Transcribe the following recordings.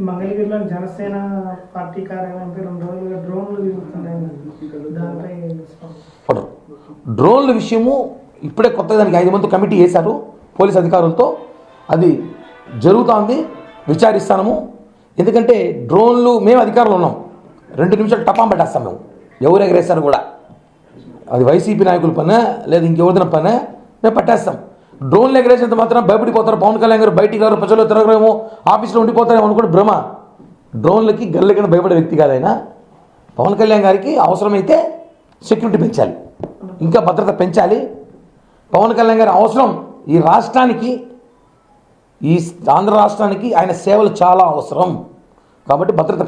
మంగళగిరిలో జనసేన పార్టీ కార్యాలయంపై 2 రోజులుగా డ్రోన్లు తిరుగుతున్నాయి. దానిపై డ్రోన్ల విషయము ఇప్పుడే కొత్తగా దానికి 5 మంది కమిటీ వేశారు పోలీస్ అధికారులతో. అది జరుగుతోంది, విచారిస్తాము. ఎందుకంటే డ్రోన్లు మేము అధికారులు ఉన్నాం, 2 నిమిషాలు టపాం పెట్టేస్తాం మేము. ఎవరు ఎగరేస్తారు కూడా, అది వైసీపీ నాయకుల పనే లేదా ఇంకెవరిన పనే, మేము పట్టేస్తాం. డ్రోన్లు ఎగరేసేంత మాత్రం భయపడిపోతారు. పవన్ కళ్యాణ్ గారు బయటికి గారు ప్రజల్లో తిరగరేమో, ఆఫీస్లో ఉండిపోతారేమో అనుకుంటే భ్రమ. డ్రోన్లకి గల్ల కింద భయపడే వ్యక్తి కాదైనా. పవన్ కళ్యాణ్ గారికి అవసరమైతే సెక్యూరిటీ పెంచాలి, ఇంకా భద్రత పెంచాలి. పవన్ కళ్యాణ్ గారి అవసరం ఈ రాష్ట్రానికి, ఈ ఆంధ్ర రాష్ట్రానికి ఆయన సేవలు చాలా అవసరం. కాబట్టి భద్రత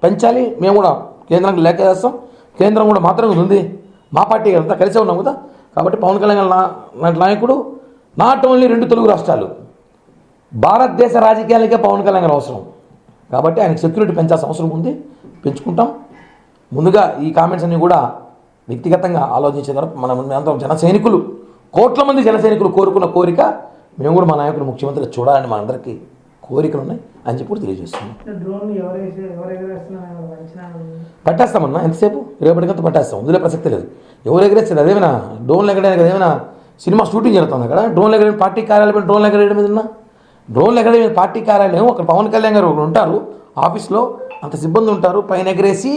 పెంచాలి. మేము కూడా కేంద్రానికి లేఖ చేస్తాం. కేంద్రం కూడా మాత్రం ఉంది, మా పార్టీ అంతా కలిసే ఉన్నాం కదా. కాబట్టి పవన్ కళ్యాణ్ లాంటి నాయకుడు నాట్ ఓన్లీ 2 తెలుగు రాష్ట్రాలు, భారతదేశ రాజకీయాలకే పవన్ కళ్యాణ్ గారు అవసరం. కాబట్టి ఆయనకు సెక్యూరిటీ పెంచాల్సిన అవసరం ఉంది, పెంచుకుంటాం. ముందుగా ఈ కామెంట్స్ అన్నీ కూడా వ్యక్తిగతంగా ఆలోచించిన తర్వాత మనం జన సైనికులు, కోట్ల మంది జన సైనికులు కోరుకున్న కోరిక, మేము కూడా మా నాయకులు ముఖ్యమంత్రి చూడాలని మనందరికీ కోరికలు ఉన్నాయి అని చెప్పి కూడా తెలియజేస్తున్నాం. పట్టేస్తామన్నా, ఎంతసేపు రేపటికంతా పట్టేస్తాం, ఇందులో ప్రసక్తి లేదు. ఎవరు ఎగరేస్తారు? అదేమైనా డ్రోన్లు ఎగరేయడానికి అదేమైనా సినిమా షూటింగ్ జరుగుతుంది అక్కడ? డ్రోన్లు ఎగరేయడం పార్టీ కార్యాలయం, డ్రోన్లు ఎగరేయడం మీద డ్రోన్లు ఎగరేయడం పార్టీ కార్యాలయం. అక్కడ పవన్ కళ్యాణ్ గారు ఉంటారు ఆఫీస్లో, అంత సిబ్బంది ఉంటారు. పైన ఎగరేసి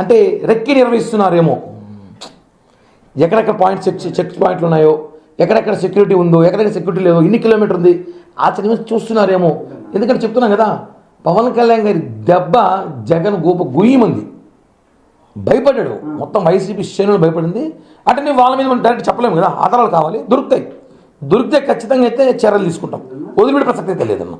అంటే రెక్కి నిర్వహిస్తున్నారేమో, ఎక్కడెక్కడ చెక్ పాయింట్లు ఉన్నాయో, ఎక్కడెక్కడ సెక్యూరిటీ ఉందో, ఎక్కడెక్కడ సెక్యూరిటీ లేదో, ఎన్ని కిలోమీటర్ ఉంది ఆచరణ చూస్తున్నారేమో. ఎందుకంటే చెప్తున్నాం కదా, పవన్ కళ్యాణ్ గారి దెబ్బ జగన్ గోప గుయ్యమంది, భయపడ్డాడు. మొత్తం వైసీపీ శ్రేణులు భయపడింది. అంటే వాళ్ళ మీద మనం డైరెక్ట్ చెప్పలేము కదా, ఆధారాలు కావాలి. దొరికితే ఖచ్చితంగా అయితే చర్యలు తీసుకుంటాం, వదిలిపెట్టే ప్రసక్తి అయితే లేదన్న.